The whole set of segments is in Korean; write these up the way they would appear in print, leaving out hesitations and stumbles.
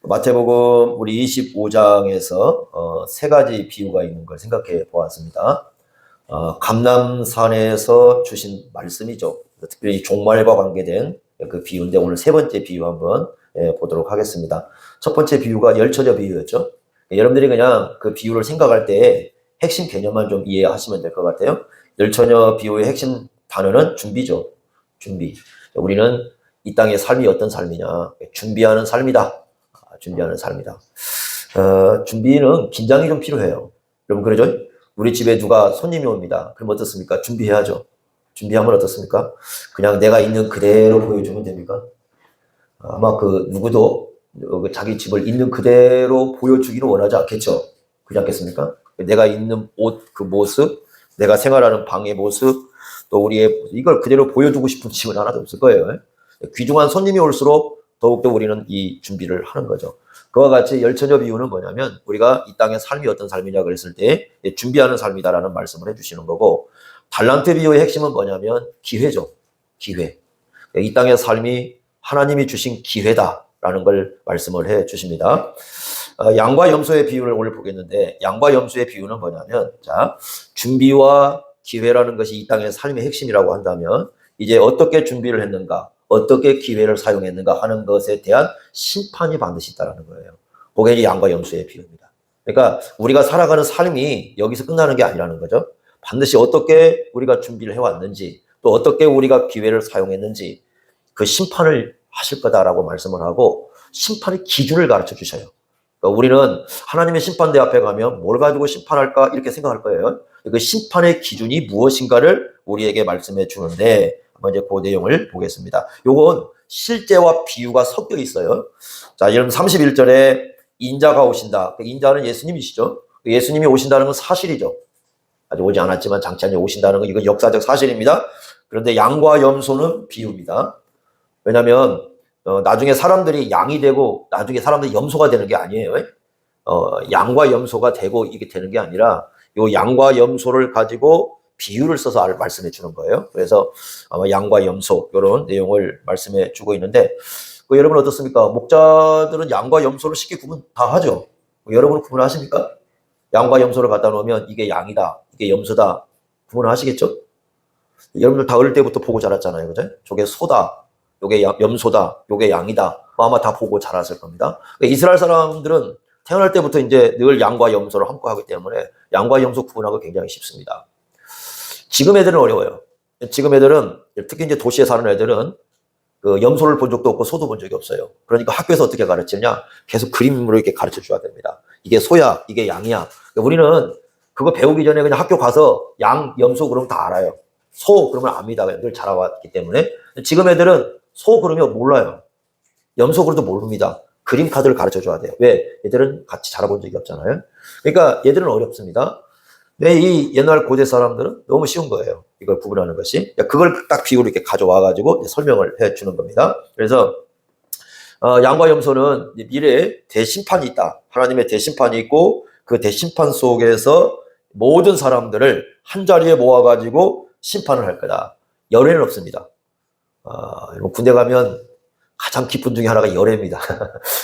마태복음 우리 25장에서 세 가지 비유가 있는 걸 생각해 보았습니다. 감람산에서 주신 말씀이죠. 특별히 종말과 관계된 그 비유인데 오늘 세 번째 비유 한번 보도록 하겠습니다. 첫 번째 비유가 열처녀 비유였죠. 여러분들이 그냥 그 비유를 생각할 때 핵심 개념만 좀 이해하시면 될 것 같아요. 열처녀 비유의 핵심 단어는 준비죠. 준비. 우리는 이 땅의 삶이 어떤 삶이냐. 준비하는 삶이다. 준비하는 삶이다. 준비는 긴장이 좀 필요해요. 여러분 그러죠? 우리 집에 누가 손님이 옵니다. 그럼 어떻습니까? 준비해야죠. 준비하면 어떻습니까? 그냥 내가 있는 그대로 보여주면 됩니까? 아마 그 누구도 자기 집을 있는 그대로 보여주기를 원하지 않겠죠. 그렇지 않겠습니까? 내가 있는 옷 그 모습, 내가 생활하는 방의 모습, 또 우리의 이걸 그대로 보여주고 싶은 집은 하나도 없을 거예요. 귀중한 손님이 올수록 더욱더 우리는 이 준비를 하는 거죠. 그와 같이 열처녀 비유는 뭐냐면 우리가 이 땅의 삶이 어떤 삶이냐 그랬을 때 준비하는 삶이다라는 말씀을 해주시는 거고, 달란트 비유의 핵심은 뭐냐면 기회죠. 기회. 이 땅의 삶이 하나님이 주신 기회다라는 걸 말씀을 해 주십니다. 양과 염소의 비유를 오늘 보겠는데, 양과 염소의 비유는 뭐냐면, 자, 준비와 기회라는 것이 이 땅의 삶의 핵심이라고 한다면 이제 어떻게 준비를 했는가, 어떻게 기회를 사용했는가 하는 것에 대한 심판이 반드시 있다는 거예요. 그게 이제 양과 염소의 비유입니다. 그러니까 우리가 살아가는 삶이 여기서 끝나는 게 아니라는 거죠. 반드시 어떻게 우리가 준비를 해왔는지, 또 어떻게 우리가 기회를 사용했는지 그 심판을 하실 거다라고 말씀을 하고, 심판의 기준을 가르쳐 주셔요. 그러니까 우리는 하나님의 심판대 앞에 가면 뭘 가지고 심판할까 이렇게 생각할 거예요. 그 심판의 기준이 무엇인가를 우리에게 말씀해 주는데, 한번 이제 그 내용을 보겠습니다. 요건 실제와 비유가 섞여 있어요. 자, 여러분 31절에 인자가 오신다. 인자는 예수님이시죠. 예수님이 오신다는 건 사실이죠. 아직 오지 않았지만 장차 오신다는 건 이건 역사적 사실입니다. 그런데 양과 염소는 비유입니다. 왜냐하면 나중에 사람들이 양이 되고 나중에 사람들이 염소가 되는 게 아니에요. 양과 염소가 되고 이게 되는 게 아니라 요 양과 염소를 가지고 비유를 써서 말씀해 주는 거예요. 그래서 아마 양과 염소 이런 내용을 말씀해 주고 있는데, 여러분 어떻습니까? 목자들은 양과 염소를 쉽게 구분 다 하죠. 여러분은 구분하십니까? 양과 염소를 갖다 놓으면 이게 양이다, 이게 염소다 구분하시겠죠? 여러분들 다 어릴 때부터 보고 자랐잖아요. 그죠? 저게 소다, 요게 염소다, 요게 양이다. 아마 다 보고 자랐을 겁니다. 이스라엘 사람들은 태어날 때부터 이제 늘 양과 염소를 함께 하기 때문에 양과 염소 구분하기 굉장히 쉽습니다. 지금 애들은 어려워요. 지금 애들은, 특히 이제 도시에 사는 애들은 그 염소를 본 적도 없고 소도 본 적이 없어요. 그러니까 학교에서 어떻게 가르치느냐? 계속 그림으로 이렇게 가르쳐 줘야 됩니다. 이게 소야, 이게 양이야. 그러니까 우리는 그거 배우기 전에 그냥 학교 가서 양, 염소 그러면 다 알아요. 소 그러면 압니다. 늘 자라왔기 때문에. 지금 애들은 소 그러면 몰라요. 염소 그래도 모릅니다. 그림 카드를 가르쳐 줘야 돼요. 왜? 얘들은 같이 자라본 적이 없잖아요. 그러니까 얘들은 어렵습니다. 근데 이 옛날 고대 사람들은 너무 쉬운 거예요. 이걸 구분하는 것이. 그걸 딱 비유로 이렇게 가져와가지고 설명을 해 주는 겁니다. 그래서 양과 염소는 미래에 대심판이 있다. 하나님의 대심판이 있고 그 대심판 속에서 모든 사람들을 한 자리에 모아가지고 심판을 할 거다. 열애는 없습니다. 군대 가면 가장 기쁜 중에 하나가 열애입니다.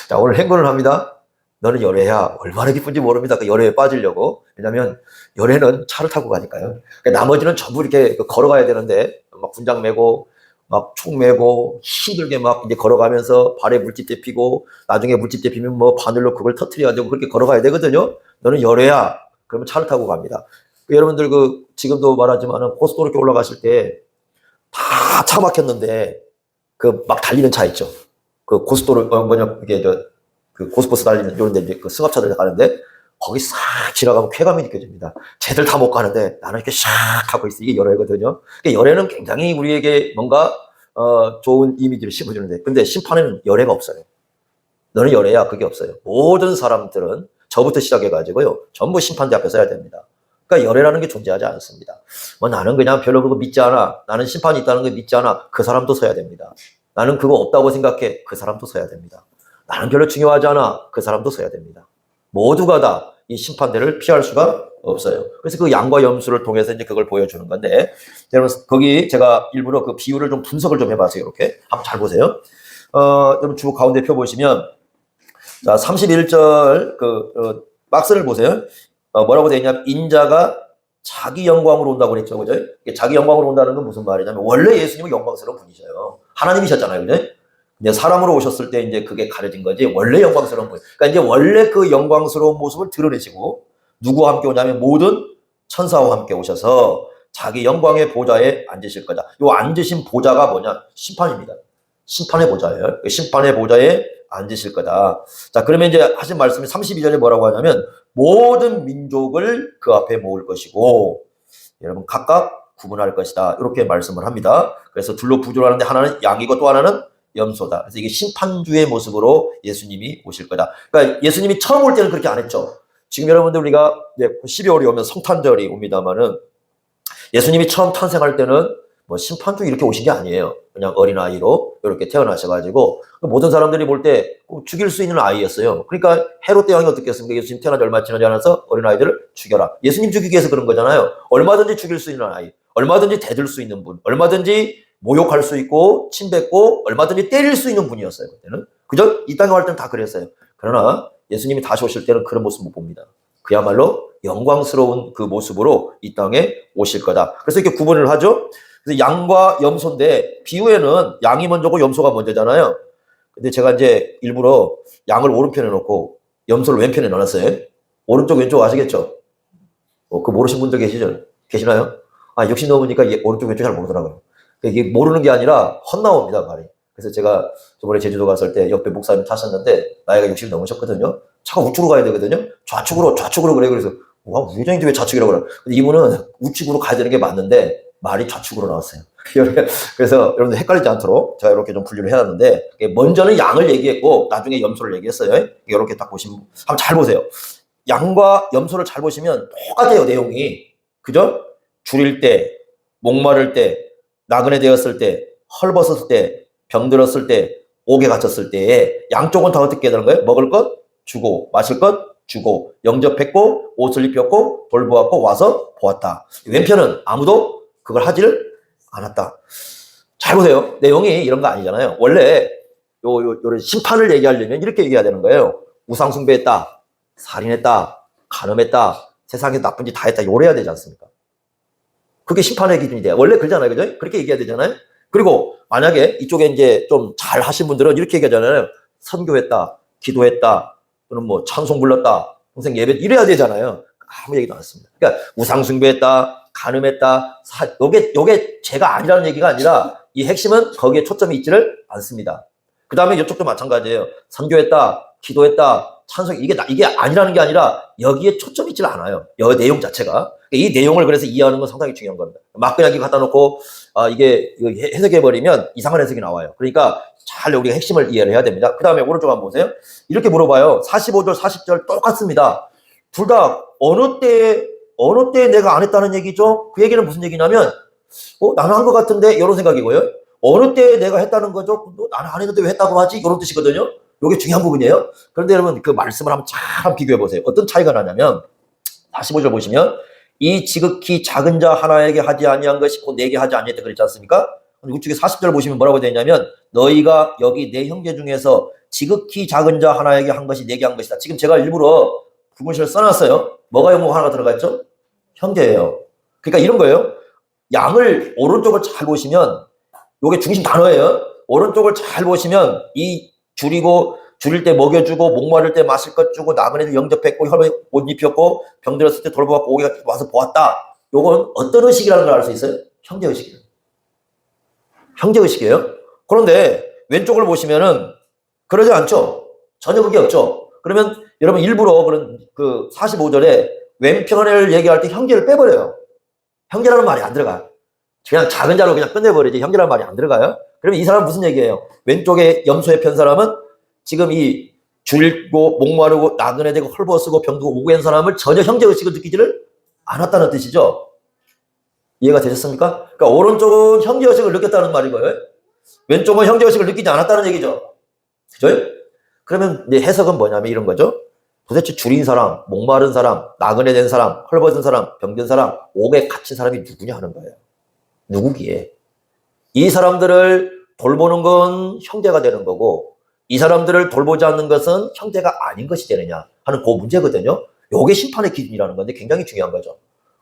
자, 오늘 행군을 합니다. 너는 열애야. 얼마나 기쁜지 모릅니다. 그 열애에 빠지려고. 왜냐면 열애는 차를 타고 가니까요. 나머지는 전부 이렇게 걸어가야 되는데 막 군장 메고 막 총 메고 힘들게 막 이제 걸어가면서 발에 물집 데피고 나중에 물집 데피면 뭐 바늘로 그걸 터트려야 되고 그렇게 걸어가야 되거든요. 너는 열애야. 그러면 차를 타고 갑니다. 여러분들 지금도 말하지만 고속도로 이렇게 올라가실 때 다 차 막혔는데 막 달리는 차 있죠. 그 고속도로 이게 그 고속버스 달리는 이런 데 그 승합차들 가는데 거기 싹 지나가면 쾌감이 느껴집니다. 쟤들 다 못 가는데 나는 이렇게 샥 하고 있어. 이게 열애거든요. 그러니까 열애는 굉장히 우리에게 뭔가 좋은 이미지를 심어주는데, 근데 심판에는 열애가 없어요. 너는 열애야. 그게 없어요. 모든 사람들은 저부터 시작해가지고요 전부 심판대 앞에 서야 됩니다. 그러니까 열애라는 게 존재하지 않습니다. 나는 그냥 별로 그거 믿지 않아. 나는 심판이 있다는 거 믿지 않아. 그 사람도 서야 됩니다. 나는 그거 없다고 생각해. 그 사람도 서야 됩니다. 나는 별로 중요하지 않아. 그 사람도 서야 됩니다. 모두가 다 이 심판대를 피할 수가 없어요. 그래서 그 양과 염소를 통해서 이제 그걸 보여주는 건데, 여러분 거기 제가 일부러 그 비유를 좀 분석을 좀 해봤어요. 이렇게 한번 잘 보세요. 여러분 주 가운데 펴 보시면, 자, 31절, 박스를 보세요. 뭐라고 되어 있냐? 인자가 자기 영광으로 온다고 그랬죠. 그죠? 자기 영광으로 온다는 건 무슨 말이냐면, 원래 예수님은 영광스러운 분이셔요. 하나님이셨잖아요. 그죠? 이제 사람으로 오셨을 때 이제 그게 가려진 거지, 원래 영광스러운 분. 그러니까 이제 원래 그 영광스러운 모습을 드러내시고, 누구와 함께 오냐면 모든 천사와 함께 오셔서 자기 영광의 보좌에 앉으실 거다. 요 앉으신 보좌가 뭐냐? 심판입니다. 심판의 보좌예요. 심판의 보좌에 앉으실 거다. 자, 그러면 이제 하신 말씀이 32절에 뭐라고 하냐면, 모든 민족을 그 앞에 모을 것이고, 여러분 각각 구분할 것이다. 이렇게 말씀을 합니다. 그래서 둘로 부조하는데 하나는 양이고 또 하나는 염소다. 그래서 이게 심판주의 모습으로 예수님이 오실 거다. 그러니까 예수님이 처음 올 때는 그렇게 안 했죠. 지금 여러분들 우리가 12월이 오면 성탄절이 옵니다만은, 예수님이 처음 탄생할 때는 뭐 심판주 이렇게 오신 게 아니에요. 그냥 어린아이로 이렇게 태어나셔가지고 모든 사람들이 볼 때 죽일 수 있는 아이였어요. 그러니까 헤롯 대왕이 어떻게 했습니까? 예수님 태어나지 얼마 지나지 않아서 어린아이들을 죽여라. 예수님 죽이기 위해서 그런 거잖아요. 얼마든지 죽일 수 있는 아이, 얼마든지 대들 수 있는 분, 얼마든지 모욕할 수 있고 침뱉고 얼마든지 때릴 수 있는 분이었어요. 그때는. 그저 이 땅에 올 때는 다 그랬어요. 그러나 예수님이 다시 오실 때는 그런 모습 못 봅니다. 그야말로 영광스러운 그 모습으로 이 땅에 오실 거다. 그래서 이렇게 구분을 하죠. 그래서 양과 염소인데, 비유에는 양이 먼저고 염소가 먼저잖아요. 근데 제가 이제 일부러 양을 오른편에 놓고 염소를 왼편에 넣어놨어요. 오른쪽 왼쪽 아시겠죠? 그 모르신 분들 계시나요? 욕심 넣으니까 오른쪽 왼쪽 잘 모르더라고요. 이게 모르는 게 아니라 헛나옵니다, 말이. 그래서 제가 저번에 제주도 갔을 때 옆에 목사님 타셨는데 나이가 60 넘으셨거든요. 차가 우측으로 가야 되거든요. 좌측으로 그래. 그래서 와, 우회전인데 왜 좌측이라고 그래? 근데 이분은 우측으로 가야 되는 게 맞는데 말이 좌측으로 나왔어요. 그래서 여러분들 헷갈리지 않도록 제가 이렇게 좀 분류를 해놨는데, 먼저는 양을 얘기했고 나중에 염소를 얘기했어요. 이렇게 딱 보시면 한번 잘 보세요. 양과 염소를 잘 보시면 똑같아요, 내용이. 그죠? 줄일 때, 목마를 때, 나그네 되었을 때, 헐벗었을 때, 병들었을 때, 옥에 갇혔을 때에 양쪽은 다 어떻게 되는 거예요? 먹을 것 주고, 마실 것 주고, 영접했고, 옷을 입혔고, 돌보았고, 와서 보았다. 왼편은 아무도 그걸 하지를 않았다. 잘 보세요. 내용이 이런 거 아니잖아요. 원래 요런 심판을 얘기하려면 이렇게 얘기해야 되는 거예요. 우상숭배했다, 살인했다, 간음했다, 세상에 나쁜 짓 다 했다, 요래야 되지 않습니까? 그게 심판의 기준이 돼요. 원래 그러잖아요. 그죠? 그렇게 얘기해야 되잖아요. 그리고 만약에 이쪽에 이제 좀 잘 하신 분들은 이렇게 얘기하잖아요. 선교했다, 기도했다, 또는 뭐 찬송 불렀다, 평생 예배, 이래야 되잖아요. 아무 얘기도 안 했습니다. 그러니까 우상숭배했다, 간음했다, 요게 죄가 아니라는 얘기가 아니라 이 핵심은 거기에 초점이 있지를 않습니다. 그 다음에 이쪽도 마찬가지예요. 선교했다, 기도했다, 찬송, 이게 아니라는 게 아니라 여기에 초점이 있질 않아요. 여 내용 자체가. 이 내용을 그래서 이해하는 건 상당히 중요한 겁니다. 막 그냥 이렇게 갖다 놓고, 이게 해석해버리면 이상한 해석이 나와요. 그러니까 잘 우리가 핵심을 이해를 해야 됩니다. 그 다음에 오른쪽 한번 보세요. 이렇게 물어봐요. 45절, 40절 똑같습니다. 둘 다 어느 때에 내가 안 했다는 얘기죠? 그 얘기는 무슨 얘기냐면, 나는 한 것 같은데, 이런 생각이고요. 어느 때에 내가 했다는 거죠? 나는 안 했는데 왜 했다고 하지? 이런 뜻이거든요. 이게 중요한 부분이에요. 그런데 여러분, 그 말씀을 한번 잘 비교해 보세요. 어떤 차이가 나냐면, 45절 보시면, 이 지극히 작은 자 하나에게 하지 아니한 것이 곧 내게 하지 아니했다 그랬지 않습니까? 우측에 40절 보시면 뭐라고 되어 있냐면, 너희가 여기 내 형제 중에서 지극히 작은 자 하나에게 한 것이 내게 한 것이다. 지금 제가 일부러 구분식을 써놨어요. 뭐가 영어 하나가 들어갔죠? 형제예요. 그러니까 이런 거예요. 양을 오른쪽을 잘 보시면, 요게 중심 단어예요. 오른쪽을 잘 보시면 이 줄일 때 먹여주고, 목마를 때 마실 것 주고, 나그네들 영접했고, 혈에 옷 입혔고, 병들었을 때 돌보았고, 오게 와서 보았다. 요건 어떤 의식이라는 걸 알 수 있어요? 형제의식이에요. 형제의식이에요. 그런데 왼쪽을 보시면은 그러지 않죠? 전혀 그게 없죠? 그러면 여러분 일부러 그런 45절에 왼편을 얘기할 때 형제를 빼버려요. 형제라는 말이 안 들어가. 그냥 작은 자로 그냥 끝내버리지 형제라는 말이 안 들어가요. 그러면 이 사람은 무슨 얘기예요? 왼쪽에 염소의 편 사람은 지금 이 줄고 목마르고 나그네 되고 헐벗고 병들고 오고 한 사람을 전혀 형제의식을 느끼지를 않았다는 뜻이죠. 이해가 되셨습니까? 그러니까 오른쪽은 형제의식을 느꼈다는 말이고요. 왼쪽은 형제의식을 느끼지 않았다는 얘기죠. 그죠? 그러면 이제 해석은 뭐냐면 이런 거죠. 도대체 줄인 사람, 목마른 사람, 나그네 된 사람, 헐벗은 사람, 병든 사람, 옥에 갇힌 사람이 누구냐 하는 거예요. 누구기에? 이 사람들을 돌보는 건 형제가 되는 거고 이 사람들을 돌보지 않는 것은 형제가 아닌 것이 되느냐 하는 그 문제거든요. 요게 심판의 기준이라는 건데 굉장히 중요한 거죠.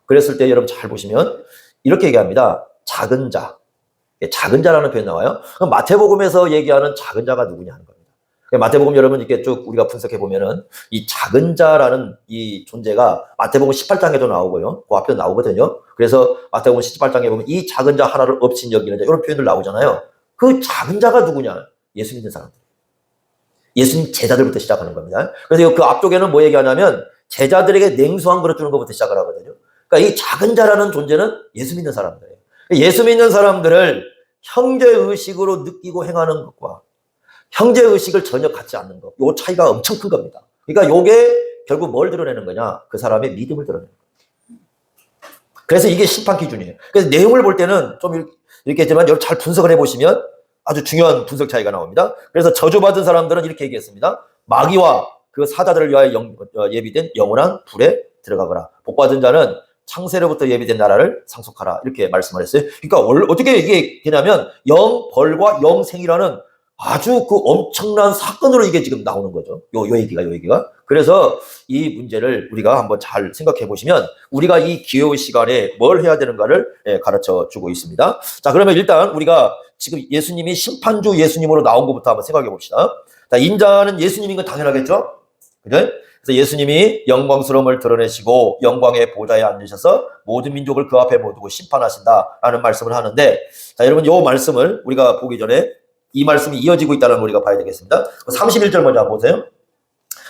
그랬을 때 여러분 잘 보시면 이렇게 얘기합니다. 작은 자. 작은 자라는 표현 나와요. 그럼 마태복음에서 얘기하는 작은 자가 누구냐 하는 겁니다. 마태복음 여러분 이렇게 쭉 우리가 분석해 보면은 이 작은 자라는 이 존재가 마태복음 18장에도 나오고요. 그 앞에도 나오거든요. 그래서 마태복음 18장에 보면 이 작은 자 하나를 업신 여기는 자 이런 표현들 나오잖아요. 그 작은 자가 누구냐? 예수 믿는 사람들. 예수님 제자들부터 시작하는 겁니다. 그래서 그 앞쪽에는 뭐 얘기하냐면 제자들에게 냉수한 그릇 주는 것부터 시작을 하거든요. 그러니까 이 작은 자라는 존재는 예수 믿는 사람들이에요. 예수 믿는 사람들을 형제의식으로 느끼고 행하는 것과 형제의식을 전혀 갖지 않는 것, 요 차이가 엄청 큰 겁니다. 그러니까 요게 결국 뭘 드러내는 거냐? 그 사람의 믿음을 드러내는 거예요. 그래서 이게 심판 기준이에요. 그래서 내용을 볼 때는 좀 이렇게 했지만 여러분 잘 분석을 해보시면 아주 중요한 분석 차이가 나옵니다. 그래서 저주받은 사람들은 이렇게 얘기했습니다. 마귀와 그 사자들을 위하여 예비된 영원한 불에 들어가거라. 복받은 자는 창세로부터 예비된 나라를 상속하라. 이렇게 말씀을 했어요. 그러니까 어떻게 이게 되냐면 영벌과 영생이라는 아주 그 엄청난 사건으로 이게 지금 나오는 거죠. 요 얘기가. 그래서 이 문제를 우리가 한번 잘 생각해 보시면 우리가 이 기회의 시간에 뭘 해야 되는가를 가르쳐 주고 있습니다. 자, 그러면 일단 우리가 지금 예수님이 심판주 예수님으로 나온 것부터 한번 생각해 봅시다. 자, 인자는 예수님인 건 당연하겠죠? 그죠? 그래서 예수님이 영광스러움을 드러내시고 영광의 보좌에 앉으셔서 모든 민족을 그 앞에 모두고 심판하신다라는 말씀을 하는데, 자, 여러분 요 말씀을 우리가 보기 전에 이 말씀이 이어지고 있다는 걸 우리가 봐야 되겠습니다. 31절 먼저 한번 보세요.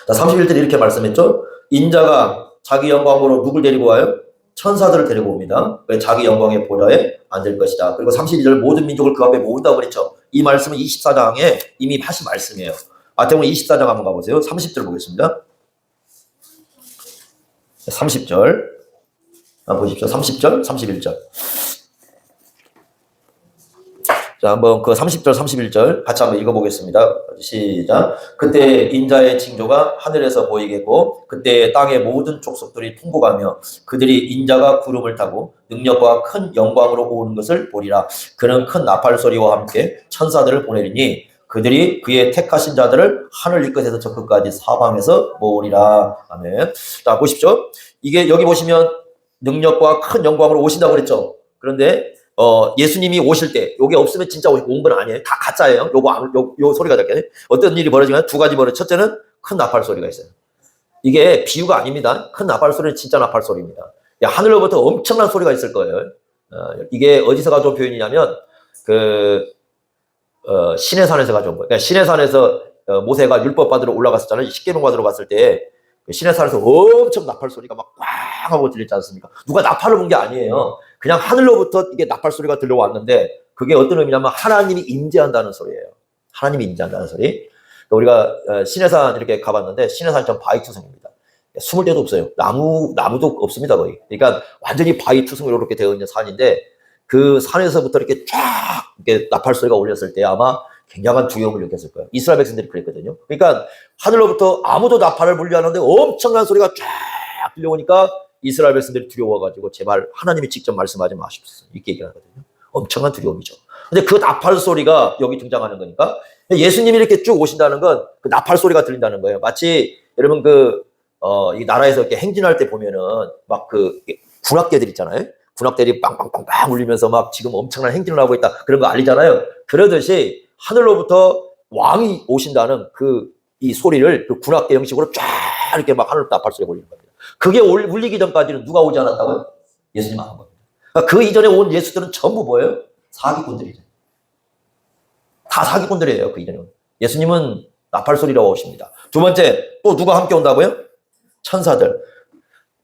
자, 31절 이렇게 말씀했죠. 인자가 자기 영광으로 누굴 데리고 와요? 천사들을 데리고 옵니다. 왜? 자기 영광의 보좌에 앉을 것이다. 그리고 32절 모든 민족을 그 앞에 모은다고 그랬죠. 이 말씀은 24장에 이미 하신 말씀이에요. 마태복음 24장 한번 가보세요. 30절 보겠습니다. 30절 한번 보십시오. 30절, 31절. 자, 한번 그 30절, 31절 같이 한번 읽어보겠습니다. 시작. 그때 인자의 징조가 하늘에서 보이겠고 그때 땅의 모든 족속들이 통곡하며 그들이 인자가 구름을 타고 능력과 큰 영광으로 오는 것을 보리라. 그는 큰 나팔 소리와 함께 천사들을 보내리니 그들이 그의 택하신 자들을 하늘 이 끝에서 저 끝까지 사방에서 모으리라. 아멘. 자, 보십시오. 이게 여기 보시면 능력과 큰 영광으로 오신다고 그랬죠. 그런데 예수님이 오실 때 요게 없으면 진짜 온 건 아니에요. 다 가짜예요. 요 소리가 들게. 어떤 일이 벌어지면 두 가지 첫째는 큰 나팔 소리가 있어요. 이게 비유가 아닙니다. 큰 나팔 소리는 진짜 나팔 소리입니다. 하늘로부터 엄청난 소리가 있을 거예요. 이게 어디서 가져온 표현이냐면 시내산에서 가져온 거예요. 그러니까 시내산에서 모세가 율법 받으러 올라갔었잖아요. 십계명 받으러 갔을 때 시내산에서 엄청 나팔 소리가 막 꽝 하고 들리지 않습니까? 누가 나팔을 본 게 아니에요. 그냥 하늘로부터 이게 나팔 소리가 들려왔는데 그게 어떤 의미냐면 하나님이 임재한다는 소리예요. 하나님이 임재한다는 소리. 우리가 시내산 이렇게 가봤는데 시내산이 전 바위 투성입니다. 숨을 데도 없어요. 나무도 없습니다 거의. 그러니까 완전히 바위 투성으로 이렇게 되어 있는 산인데 그 산에서부터 이렇게 쫙 이렇게 나팔 소리가 울렸을 때 아마 굉장한 두려움을 느꼈을 거예요. 이스라엘 백성들이 그랬거든요. 그러니까 하늘로부터 아무도 나팔을 불지 않았는데 엄청난 소리가 쫙 들려오니까 이스라엘 백성들이 두려워가지고 제발 하나님이 직접 말씀하지 마십시오. 이렇게 얘기하거든요. 엄청난 두려움이죠. 근데 그 나팔 소리가 여기 등장하는 거니까 예수님이 이렇게 쭉 오신다는 건 그 나팔 소리가 들린다는 거예요. 마치 여러분 이 나라에서 이렇게 행진할 때 보면은 막 군악대들 있잖아요. 군악대들이 빵빵빵빵 울리면서 막 지금 엄청난 행진을 하고 있다. 그런 거 알리잖아요. 그러듯이 하늘로부터 왕이 오신다는 이 소리를 그 군악대 형식으로 쫙 이렇게 막 하늘 나팔 소리가 울리는 겁니다. 그게 울리기 전까지는 누가 오지 않았다고요? 예수님 안 온 겁니다. 그러니까 그 이전에 온 예수들은 전부 뭐예요? 사기꾼들이죠. 다 사기꾼들이에요. 그 이전에. 예수님은 나팔 소리로 오십니다. 두 번째, 또 누가 함께 온다고요? 천사들.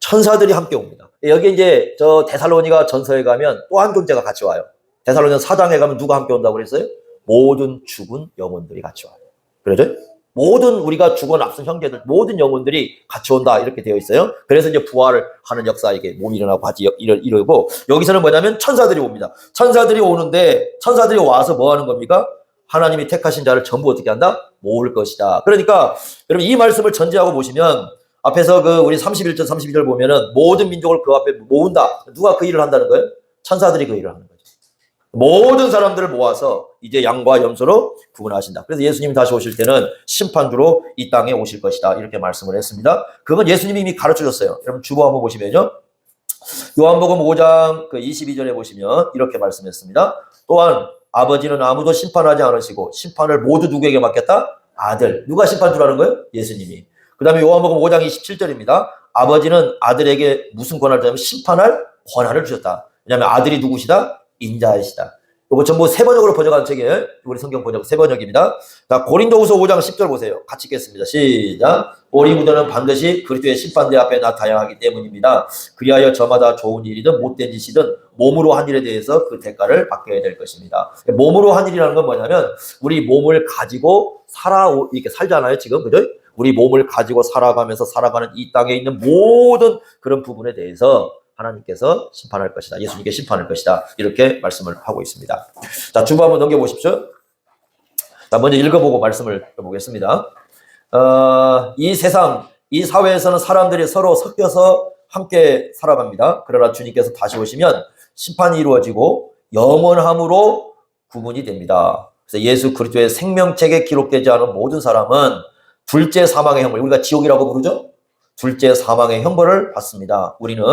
천사들이 함께 옵니다. 여기 이제 저 데살로니가 전서에 가면 또 한 존재가 같이 와요. 데살로니가 4장에 가면 누가 함께 온다고 그랬어요? 모든 죽은 영혼들이 같이 와요. 그러죠? 모든 우리가 죽은 앞선 형제들, 모든 영혼들이 같이 온다. 이렇게 되어 있어요. 그래서 이제 부활을 하는 역사, 이게 몸이 일어나고 같이 이러고, 여기서는 뭐냐면 천사들이 옵니다. 천사들이 오는데, 천사들이 와서 뭐 하는 겁니까? 하나님이 택하신 자를 전부 어떻게 한다? 모을 것이다. 그러니까, 여러분 이 말씀을 전제하고 보시면, 앞에서 우리 31절, 32절 보면은 모든 민족을 그 앞에 모은다. 누가 그 일을 한다는 거예요? 천사들이 그 일을 하는 거죠. 모든 사람들을 모아서 이제 양과 염소로 구분하신다. 그래서 예수님이 다시 오실 때는 심판주로 이 땅에 오실 것이다. 이렇게 말씀을 했습니다. 그건 예수님이 이미 가르쳐 줬어요. 여러분 주보 한번 보시면요. 요한복음 5장 22절에 보시면 이렇게 말씀했습니다. 또한 아버지는 아무도 심판하지 않으시고 심판을 모두 누구에게 맡겼다? 아들. 누가 심판주라는 거예요? 예수님이. 그 다음에 요한복음 5장 27절입니다. 아버지는 아들에게 무슨 권한을 주냐면 심판할 권한을 주셨다. 왜냐하면 아들이 누구시다? 인자이시다. 이거 전부 세번역으로 번역한 책이에요. 우리 성경 번역 세번역입니다. 자, 고린도후서 5장 10절 보세요. 같이 읽겠습니다. 시작. 우리 무도는 반드시 그리스도의 심판대 앞에 나타나야 하기 때문입니다. 그리하여 저마다 좋은 일이든 못된 짓이든 몸으로 한 일에 대해서 그 대가를 받게 될 것입니다. 몸으로 한 일이라는 건 뭐냐면 우리 몸을 가지고 이렇게 살잖아요. 지금 그죠? 우리 몸을 가지고 살아가면서 살아가는 이 땅에 있는 모든 그런 부분에 대해서 하나님께서 심판할 것이다. 예수님께 심판할 것이다. 이렇게 말씀을 하고 있습니다. 자, 주보 한번 넘겨보십시오. 자, 먼저 읽어보고 말씀을 해보겠습니다. 이 세상, 이 사회에서는 사람들이 서로 섞여서 함께 살아갑니다. 그러나 주님께서 다시 오시면 심판이 이루어지고 영원함으로 구분이 됩니다. 그래서 예수 그리스도의 생명책에 기록되지 않은 모든 사람은 둘째 사망의 형벌, 우리가 지옥이라고 부르죠? 둘째 사망의 형벌을 받습니다. 우리는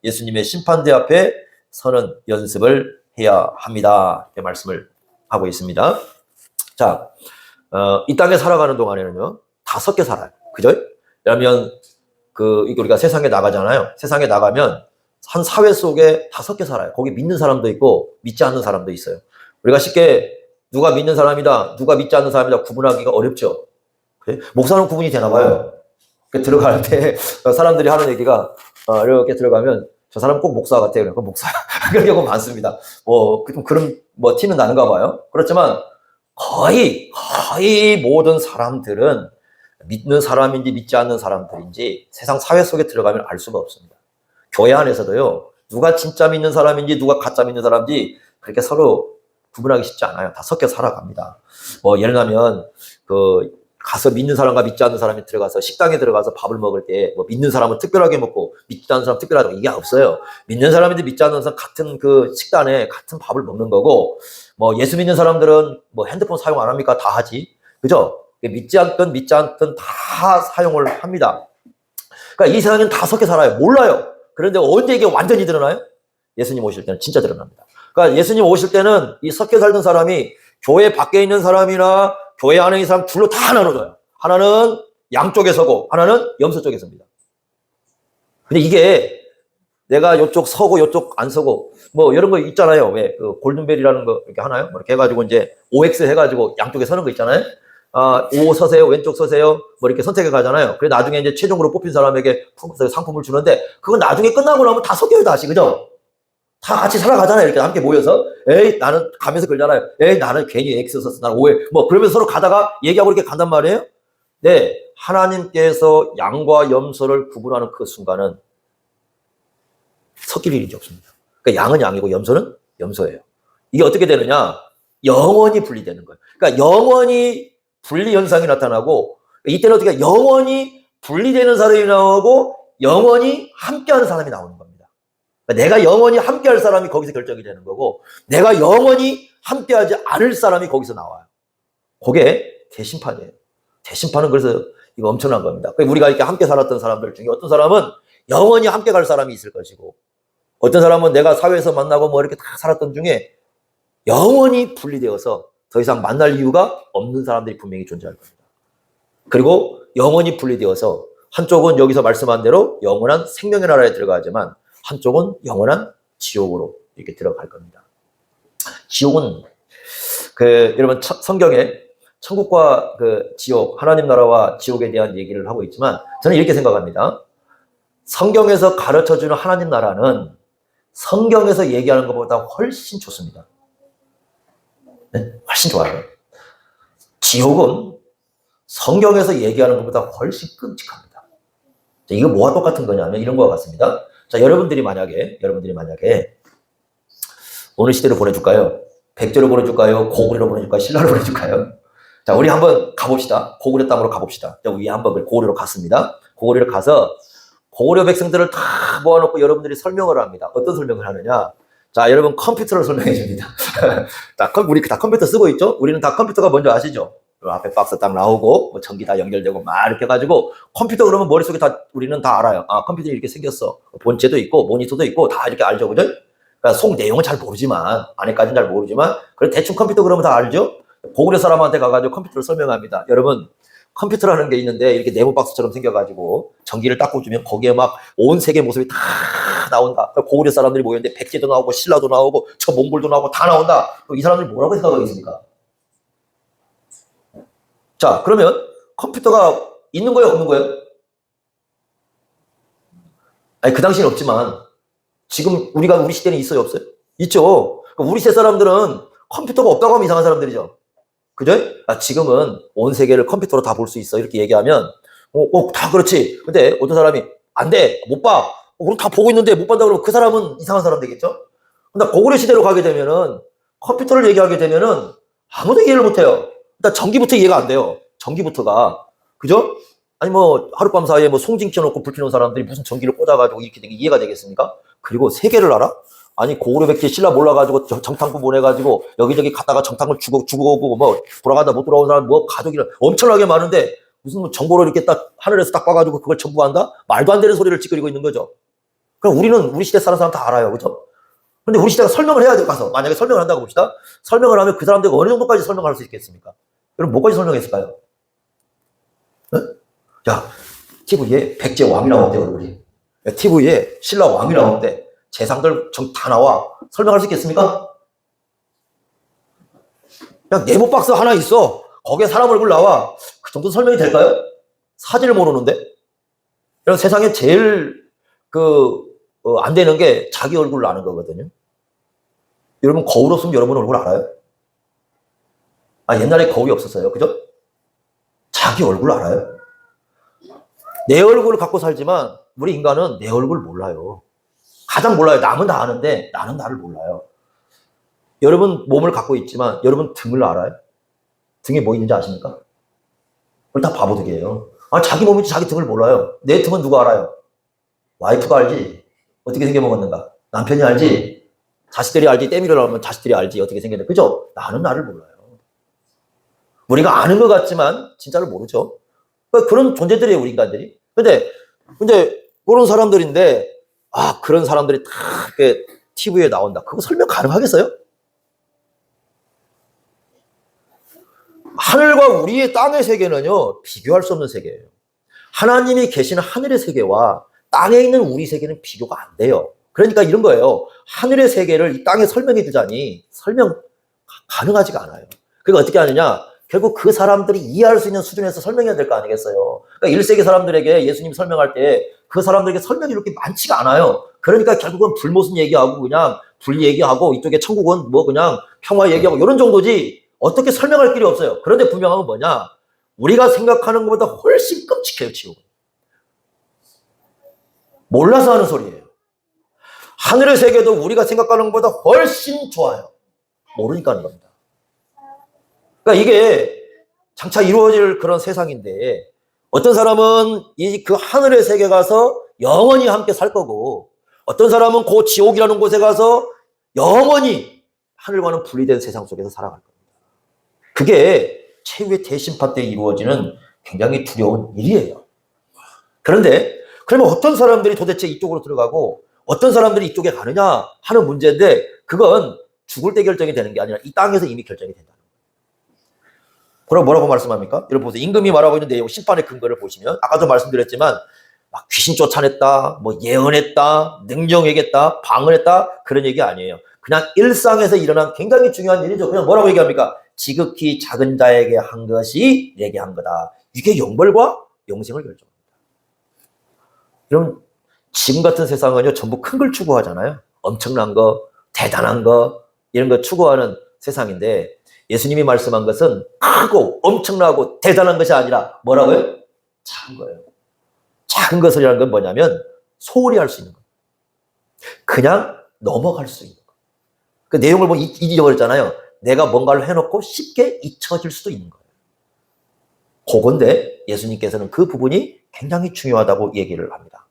예수님의 심판대 앞에 서는 연습을 해야 합니다. 이렇게 말씀을 하고 있습니다. 자, 이 땅에 살아가는 동안에는요, 다 섞여 살아요. 그죠? 왜냐하면, 우리가 세상에 나가잖아요. 세상에 나가면 한 사회 속에 다 섞여 살아요. 거기 믿는 사람도 있고, 믿지 않는 사람도 있어요. 우리가 쉽게 누가 믿는 사람이다, 누가 믿지 않는 사람이다 구분하기가 어렵죠. 그래? 목사는 구분이 되나 봐요. 들어갈 때 사람들이 하는 얘기가 이렇게 들어가면 저 사람 꼭 목사 같아요. 그러니까 목사 그런 경우 많습니다. 그런 티는 나는가 봐요. 그렇지만 거의 모든 사람들은 믿는 사람인지 믿지 않는 사람들인지 세상 사회 속에 들어가면 알 수가 없습니다. 교회 안에서도요, 누가 진짜 믿는 사람인지 누가 가짜 믿는 사람인지 그렇게 서로 구분하기 쉽지 않아요. 다 섞여 살아갑니다. 예를 들면 가서 믿는 사람과 믿지 않는 사람이 들어가서 식당에 들어가서 밥을 먹을 때 믿는 사람은 특별하게 먹고 믿지 않는 사람은 특별하게 먹고 이게 없어요. 믿는 사람인데 믿지 않는 사람 같은 식단에 같은 밥을 먹는 거고 예수 믿는 사람들은 핸드폰 사용 안 합니까? 다 하지. 그죠? 믿지 않든 다 사용을 합니다. 그러니까 이 세상에는 다 섞여 살아요. 몰라요. 그런데 언제 이게 완전히 드러나요? 예수님 오실 때는 진짜 드러납니다. 그러니까 예수님 오실 때는 이 섞여 살던 사람이 교회 밖에 있는 사람이나 교회 안에 있는 사람 둘로 다 나눠져요. 하나는 양쪽에 서고 하나는 염소 쪽에 섭니다. 근데 이게 내가 요쪽 서고 요쪽 안 서고 이런 거 있잖아요. 왜 골든벨이라는 거 이렇게 하나요? 이렇게 해가지고 이제 OX 해가지고 양쪽에 서는 거 있잖아요. O 서세요, 왼쪽 서세요, 이렇게 선택해 가잖아요. 그래 나중에 이제 최종으로 뽑힌 사람에게 상품을 주는데 그건 나중에 끝나고 나면 다 섞여요 다시. 그죠? 다 같이 살아가잖아요. 이렇게 함께 모여서. 에이, 나는 가면서 그러잖아요. 에이, 나는 괜히 X 썼어. 나는 O. 그러면서 서로 가다가 얘기하고 이렇게 간단 말이에요. 네. 하나님께서 양과 염소를 구분하는 그 순간은 섞일 일이 없습니다. 그러니까 양은 양이고 염소는 염소예요. 이게 어떻게 되느냐? 영원히 분리되는 거예요. 그러니까 영원히 분리 현상이 나타나고 이때는 어떻게 영원히 분리되는 사람이 나오고 영원히 함께하는 사람이 나오는 겁니다. 내가 영원히 함께할 사람이 거기서 결정이 되는 거고 내가 영원히 함께하지 않을 사람이 거기서 나와요. 그게 대심판이에요. 대심판은 그래서 이거 엄청난 겁니다. 우리가 이렇게 함께 살았던 사람들 중에 어떤 사람은 영원히 함께 갈 사람이 있을 것이고 어떤 사람은 내가 사회에서 만나고 이렇게 다 살았던 중에 영원히 분리되어서 더 이상 만날 이유가 없는 사람들이 분명히 존재할 겁니다. 그리고 영원히 분리되어서 한쪽은 여기서 말씀한 대로 영원한 생명의 나라에 들어가지만 한쪽은 영원한 지옥으로 이렇게 들어갈 겁니다. 지옥은 여러분 성경에 천국과 지옥, 하나님 나라와 지옥에 대한 얘기를 하고 있지만 저는 이렇게 생각합니다. 성경에서 가르쳐주는 하나님 나라는 성경에서 얘기하는 것보다 훨씬 좋습니다. 네? 훨씬 좋아요. 지옥은 성경에서 얘기하는 것보다 훨씬 끔찍합니다. 이거 뭐가 똑같은 거냐면 이런 것 같습니다. 자, 여러분들이 만약에 어느 시대로 보내줄까요? 백제로 보내줄까요? 고구려로 보내줄까요? 신라로 보내줄까요? 자, 우리 한번 가봅시다. 고구려 땅으로 가봅시다. 자, 우리 한번 고구려로 갔습니다. 고구려를 가서 고구려 백성들을 다 모아놓고 여러분들이 설명을 합니다. 어떤 설명을 하느냐? 자, 여러분 컴퓨터를 설명해 줍니다. 우리 다 컴퓨터 쓰고 있죠? 우리는 다 컴퓨터가 뭔지 아시죠? 앞에 박스 딱 나오고 뭐 전기 다 연결되고 막 이렇게 해가지고 컴퓨터 그러면 머릿속에 다 우리는 다 알아요. 아, 컴퓨터는 이렇게 생겼어. 본체도 있고 모니터도 있고 다 이렇게 알죠, 그죠? 그러니까 속 내용은 잘 모르지만 안에까지는 잘 모르지만 그래 대충 컴퓨터 그러면 다 알죠? 고구려 사람한테 가가지고 컴퓨터를 설명합니다. 여러분 컴퓨터라는 게 있는데 이렇게 네모 박스처럼 생겨가지고 전기를 딱 꽂으면 거기에 막 온 세계 모습이 다 나온다. 고구려 사람들이 모였는데 백제도 나오고 신라도 나오고 저 몽골도 나오고 다 나온다. 이 사람들이 뭐라고 생각하겠습니까? 자, 그러면 컴퓨터가 있는 거예요, 없는 거예요? 아니, 그 당시엔 없지만 지금 우리 시대는 있어요, 없어요? 있죠. 우리 세 사람들은 컴퓨터가 없다고 하면 이상한 사람들이죠. 그죠? 아, 지금은 온 세계를 컴퓨터로 다 볼 수 있어. 이렇게 얘기하면 다 그렇지. 근데 어떤 사람이 안 돼, 못 봐. 우리 다 보고 있는데 못 본다 그러면 그 사람은 이상한 사람 되겠죠? 근데 고구려 시대로 가게 되면은 컴퓨터를 얘기하게 되면은 아무도 이해를 못 해요. 일단 전기부터 이해가 안 돼요. 전기부터가. 그죠? 아니 뭐 하룻밤 사이에 뭐 송진 켜놓고 불 켜놓은 사람들이 무슨 전기를 꽂아가지고 이렇게 된 게 이해가 되겠습니까? 그리고 세계를 알아? 아니 고구려 백제 신라 몰라가지고 정탐꾼 보내가지고 여기저기 갔다가 정탐을 주고 오고 뭐 돌아가다 못 돌아온 사람 뭐 가족이랑 엄청나게 많은데 무슨 뭐 정보를 이렇게 딱 하늘에서 딱 봐가지고 그걸 전부 한다? 말도 안 되는 소리를 찌끄리고 있는 거죠. 그럼 우리 시대 사는 사람 다 알아요. 그죠? 근데 우리 시대가 설명을 해야 돼, 가서. 만약에 설명을 한다고 봅시다. 설명을 하면 그 사람들이 어느 정도까지 설명할 수 있겠습니까? 여러분, 뭐까지 설명했을까요? 응? 야, TV에 백제 왕이 나온대, 얼굴이. TV에 신라 왕이 나온대. 재상들 다 나와. 설명할 수 있겠습니까? 그냥 네모 박스 하나 있어. 거기에 사람 얼굴 나와. 그 정도 설명이 될까요? 사진을 모르는데? 여러분, 세상에 제일 안 되는 게 자기 얼굴을 아는 거거든요. 여러분, 거울 없으면 여러분 얼굴 알아요? 아, 옛날에 거울이 없었어요. 그죠? 자기 얼굴 알아요? 내 얼굴을 갖고 살지만 우리 인간은 내 얼굴 몰라요. 가장 몰라요. 남은 다 아는데 나는 나를 몰라요. 여러분 몸을 갖고 있지만 여러분 등을 알아요? 등에 뭐 있는지 아십니까? 그걸 다 바보들이에요. 아, 자기 몸인지 자기 등을 몰라요. 내 등은 누가 알아요? 와이프가 알지. 어떻게 생겨먹었는가? 남편이 알지. 자식들이 알지. 때밀어 나오면 자식들이 알지. 어떻게 생겼는가? 그죠? 나는 나를 몰라요. 우리가 아는 것 같지만 진짜를 모르죠. 그런 존재들이에요, 우리 인간들이. 근데 그런 사람들인데 그런 사람들이 다 이렇게 TV에 나온다. 그거 설명 가능하겠어요? 하늘과 우리의 땅의 세계는요, 비교할 수 없는 세계예요. 하나님이 계시는 하늘의 세계와 땅에 있는 우리 세계는 비교가 안 돼요. 그러니까 이런 거예요. 하늘의 세계를 이 땅에 설명해 주자니 설명 가능하지가 않아요. 그러니까 어떻게 하느냐? 결국 그 사람들이 이해할 수 있는 수준에서 설명해야 될 거 아니겠어요? 그러니까 1세기 사람들에게 예수님 설명할 때 그 사람들에게 설명이 이렇게 많지가 않아요. 그러니까 결국은 불모순 얘기하고 그냥 불 얘기하고 이쪽에 천국은 뭐 그냥 평화 얘기하고 이런 정도지 어떻게 설명할 길이 없어요. 그런데 분명한 건 뭐냐? 우리가 생각하는 것보다 훨씬 끔찍해요, 지옥은. 몰라서 하는 소리예요. 하늘의 세계도 우리가 생각하는 것보다 훨씬 좋아요. 모르니까 하는 겁니다. 그러니까 이게 장차 이루어질 그런 세상인데 어떤 사람은 그 하늘의 세계 가서 영원히 함께 살 거고 어떤 사람은 그 지옥이라는 곳에 가서 영원히 하늘과는 분리된 세상 속에서 살아갈 겁니다. 그게 최후의 대심판 때 이루어지는 굉장히 두려운 일이에요. 그런데 그러면 어떤 사람들이 도대체 이쪽으로 들어가고 어떤 사람들이 이쪽에 가느냐 하는 문제인데 그건 죽을 때 결정이 되는 게 아니라 이 땅에서 이미 결정이 된다. 그럼 뭐라고 말씀합니까? 여러분 보세요. 임금이 말하고 있는 내용, 심판의 근거를 보시면 아까도 말씀드렸지만 막 귀신 쫓아냈다, 뭐 예언했다, 능정했다, 방언했다 그런 얘기 아니에요. 그냥 일상에서 일어난 굉장히 중요한 일이죠. 그냥 뭐라고 얘기합니까? 지극히 작은 자에게 한 것이 내게 한 거다. 이게 영벌과 영생을 결정합니다. 여러분 지금 같은 세상은요 전부 큰 걸 추구하잖아요. 엄청난 거, 대단한 거 이런 거 추구하는 세상인데 예수님이 말씀한 것은 크고 엄청나고 대단한 것이 아니라 뭐라고요? 작은 거예요. 작은 것이라는 건 뭐냐면 소홀히 할 수 있는 거. 그냥 넘어갈 수 있는 거. 그 내용을 보면 잊어버렸잖아요. 내가 뭔가를 해놓고 쉽게 잊혀질 수도 있는 거예요. 그건데 예수님께서는 그 부분이 굉장히 중요하다고 얘기를 합니다.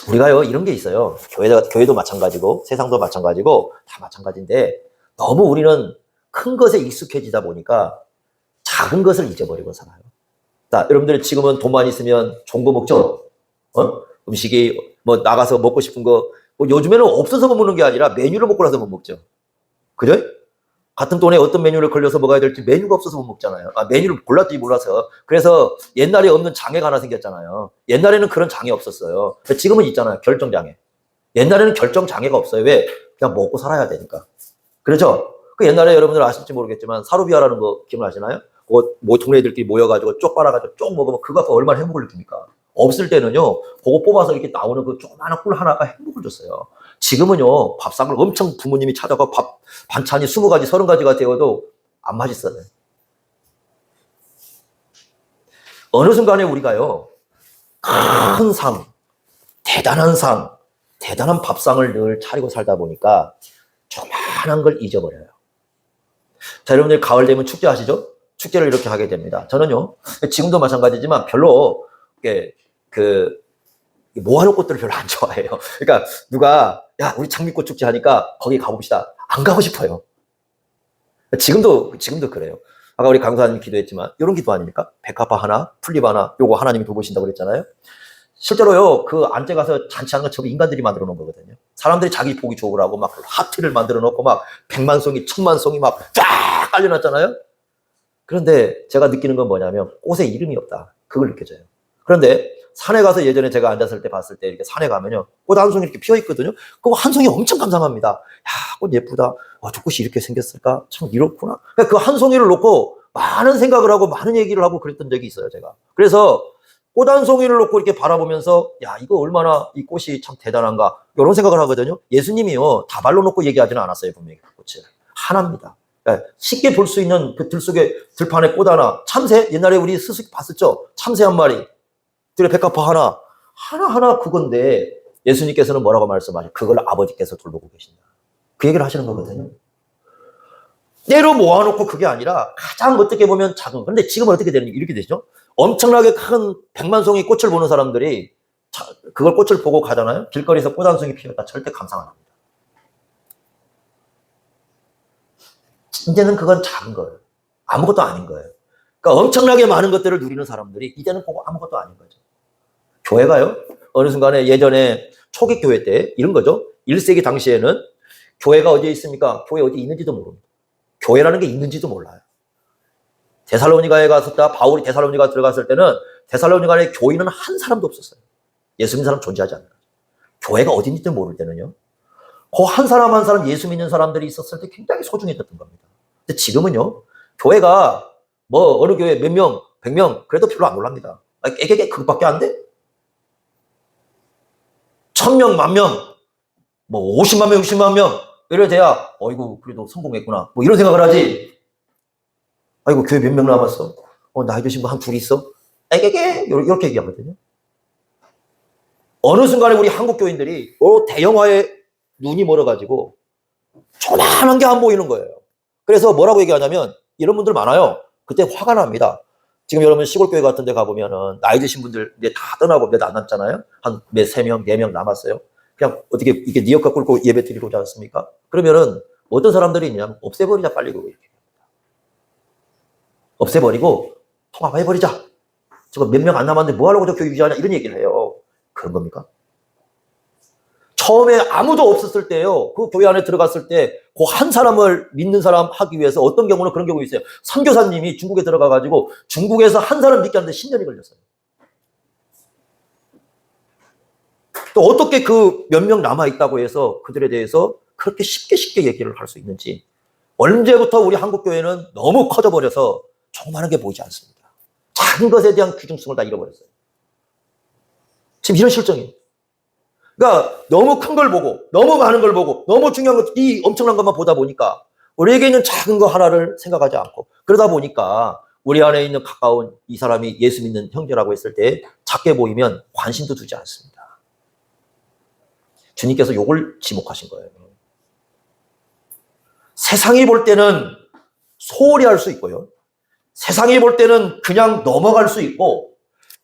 우리가요, 이런 게 있어요. 교회도 마찬가지고, 세상도 마찬가지고, 다 마찬가지인데, 너무 우리는 큰 것에 익숙해지다 보니까 작은 것을 잊어버리고 살아요. 자, 여러분들 지금은 돈만 있으면 좋은 거 먹죠? 음식이 뭐 나가서 먹고 싶은 거, 뭐 요즘에는 없어서 못 먹는 게 아니라 메뉴를 먹고 나서 못 먹죠. 그죠? 같은 돈에 어떤 메뉴를 걸려서 먹어야 될지 메뉴가 없어서 못 먹잖아요. 메뉴를 골랐지 몰라서. 그래서 옛날에 없는 장애가 하나 생겼잖아요. 옛날에는 그런 장애 없었어요. 지금은 있잖아요. 결정장애. 옛날에는 결정장애가 없어요. 왜? 그냥 먹고 살아야 되니까. 그렇죠? 그 옛날에 여러분들 아실지 모르겠지만 사루비아라는 거 기억나시나요? 뭐 동네 애들끼리 모여가지고 쪽 빨아가지고 쪽 먹으면 그거 갖고 얼마나 행복을 느낍니까? 없을 때는요, 그거 뽑아서 이렇게 나오는 그 조그마한 꿀 하나가 행복을 줬어요. 지금은요, 밥상을 엄청 부모님이 찾아가 반찬이 20가지, 30가지가 되어도 안 맛있어요. 어느 순간에 우리가요, 큰 상, 대단한 밥상을 늘 차리고 살다 보니까 조그만한 걸 잊어버려요. 자, 여러분들 가을 되면 축제 하시죠? 축제를 이렇게 하게 됩니다. 저는요, 지금도 마찬가지지만 별로 모아놓은 꽃들을 별로 안 좋아해요. 그러니까 누가 야 우리 장미꽃 축제 하니까 거기 가봅시다. 안 가고 싶어요. 지금도 그래요. 아까 우리 강사님 기도했지만 이런 기도 아닙니까? 백합화 하나, 풀잎 하나, 요거 하나님이 돌보신다고 그랬잖아요. 실제로요 그 안에 가서 잔치하는 건 전부 인간들이 만들어 놓은 거거든요. 사람들이 자기 보기 좋으라고 막 하트를 만들어 놓고 막 100만 송이, 1000만 송이 막 쫙 깔려놨잖아요. 그런데 제가 느끼는 건 뭐냐면 꽃에 이름이 없다. 그걸 느껴져요. 그런데 산에 가서 예전에 제가 앉았을 때 봤을 때 이렇게 산에 가면요. 꽃 한 송이 이렇게 피어 있거든요. 그거 한 송이 엄청 감상합니다. 야, 꽃 예쁘다. 저 꽃이 이렇게 생겼을까? 참 이렇구나. 그 한 송이를 놓고 많은 생각을 하고 많은 얘기를 하고 그랬던 적이 있어요, 제가. 그래서 꽃 한 송이를 놓고 이렇게 바라보면서 야, 이거 얼마나 이 꽃이 참 대단한가. 이런 생각을 하거든요. 예수님이요. 다발로 놓고 얘기하지는 않았어요, 분명히 그 꽃을. 하나입니다. 쉽게 볼 수 있는 그 들속에 들판에 꽃 하나. 참새, 옛날에 우리 스스키 봤었죠? 참새 한 마리. 들에 백합화 하나. 하나하나 그건데 예수님께서는 뭐라고 말씀하셔요? 그걸 아버지께서 돌보고 계신다. 그 얘기를 하시는 거거든요. 때로 모아놓고 그게 아니라 가장 어떻게 보면 작은. 그런데 지금은 어떻게 되는지 이렇게 되죠? 엄청나게 큰 100만 송이 꽃을 보는 사람들이 그걸 꽃을 보고 가잖아요. 길거리에서 꽃 한 송이 피었다. 절대 감상 안 합니다. 이제는 그건 작은 거예요. 아무것도 아닌 거예요. 그러니까 엄청나게 많은 것들을 누리는 사람들이 이제는 보고 아무것도 아닌 거죠. 교회가요, 어느 순간에 예전에 초기 교회 때 이런 거죠. 1세기 당시에는 교회가 어디에 있습니까? 교회 어디에 있는지도 모릅니다. 교회라는 게 있는지도 몰라요. 데살로니가에 갔었다. 바울이 데살로니가 들어갔을 때는 데살로니가에 교인은 한 사람도 없었어요. 예수 믿는 사람 존재하지 않는 거죠. 교회가 어딘지도 모를 때는요. 그 한 사람 한 사람 예수 믿는 사람들이 있었을 때 굉장히 소중했던 겁니다. 근데 지금은요. 교회가 뭐 어느 교회 몇 명, 100명 그래도 별로 안 올랍니다. 깨깨깨 그것밖에 안 돼? 1000명, 10,000명, 뭐 50만 명, 60만 명 이래 돼야 어이구 그래도 성공했구나. 뭐 이런 생각을 하지. 아이고 교회 몇 명 남았어? 나이 드신 분 한 둘 있어? 깨깨깨 이렇게 얘기하거든요. 어느 순간에 우리 한국 교인들이 대형화에 눈이 멀어가지고 조그만한 게 안 보이는 거예요. 그래서 뭐라고 얘기하냐면 이런 분들 많아요. 그때 화가 납니다. 지금 여러분 시골교회 같은 데 가보면은 나이 드신 분들 이제 다 떠나고 몇 안 남잖아요. 한 세 명, 4명 남았어요. 그냥 어떻게 이렇게 니역가 꿇고 예배 드리고 오지 않습니까? 그러면은 어떤 사람들이 있냐면 없애버리자 빨리 그거 이렇게. 없애버리고 통합해버리자. 저거 몇 명 안 남았는데 뭐 하려고 저 교회 유지하냐 이런 얘기를 해요. 그런 겁니까? 처음에 아무도 없었을 때요. 그 교회 안에 들어갔을 때 그 한 사람을 믿는 사람 하기 위해서 어떤 경우는 그런 경우 있어요. 선교사님이 중국에 들어가가지고 중국에서 한 사람 믿게 하는데 10년이 걸렸어요. 또 어떻게 그 몇 명 남아있다고 해서 그들에 대해서 그렇게 쉽게 얘기를 할 수 있는지. 언제부터 우리 한국교회는 너무 커져버려서 조그마한 게 보이지 않습니다. 작은 것에 대한 귀중성을 다 잃어버렸어요. 지금 이런 실정이에요. 그러니까 너무 큰 걸 보고 너무 많은 걸 보고 너무 중요한 것, 이 엄청난 것만 보다 보니까 우리에게 있는 작은 거 하나를 생각하지 않고 그러다 보니까 우리 안에 있는 가까운 이 사람이 예수 믿는 형제라고 했을 때 작게 보이면 관심도 두지 않습니다. 주님께서 요걸 지목하신 거예요. 세상이 볼 때는 소홀히 할 수 있고요. 세상이 볼 때는 그냥 넘어갈 수 있고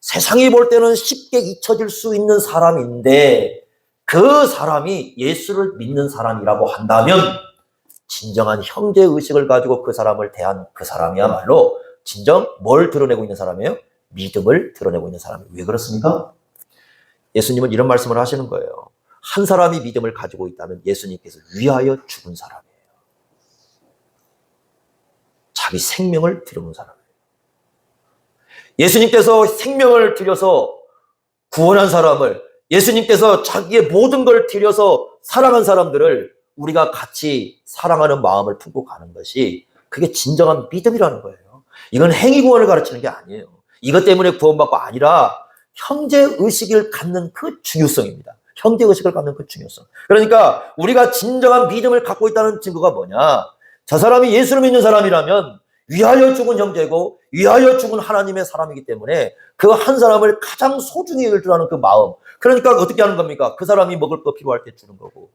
세상이 볼 때는 쉽게 잊혀질 수 있는 사람인데 그 사람이 예수를 믿는 사람이라고 한다면 진정한 형제의식을 가지고 그 사람을 대한 그 사람이야말로 진정 뭘 드러내고 있는 사람이에요? 믿음을 드러내고 있는 사람이에요. 왜 그렇습니까? 예수님은 이런 말씀을 하시는 거예요. 한 사람이 믿음을 가지고 있다면 예수님께서 위하여 죽은 사람이에요. 자기 생명을 드려놓은 사람이에요. 예수님께서 생명을 들여서 구원한 사람을, 예수님께서 자기의 모든 걸 들여서 사랑한 사람들을 우리가 같이 사랑하는 마음을 품고 가는 것이 그게 진정한 믿음이라는 거예요. 이건 행위 구원을 가르치는 게 아니에요. 이것 때문에 구원받고 아니라 형제의식을 갖는 그 중요성입니다. 형제의식을 갖는 그 중요성. 그러니까 우리가 진정한 믿음을 갖고 있다는 증거가 뭐냐? 저 사람이 예수를 믿는 사람이라면 위하여 죽은 형제고 위하여 죽은 하나님의 사람이기 때문에 그 한 사람을 가장 소중히 여길 줄 아는 그 마음. 그러니까 어떻게 하는 겁니까? 그 사람이 먹을 거 필요할 때 주는 거고,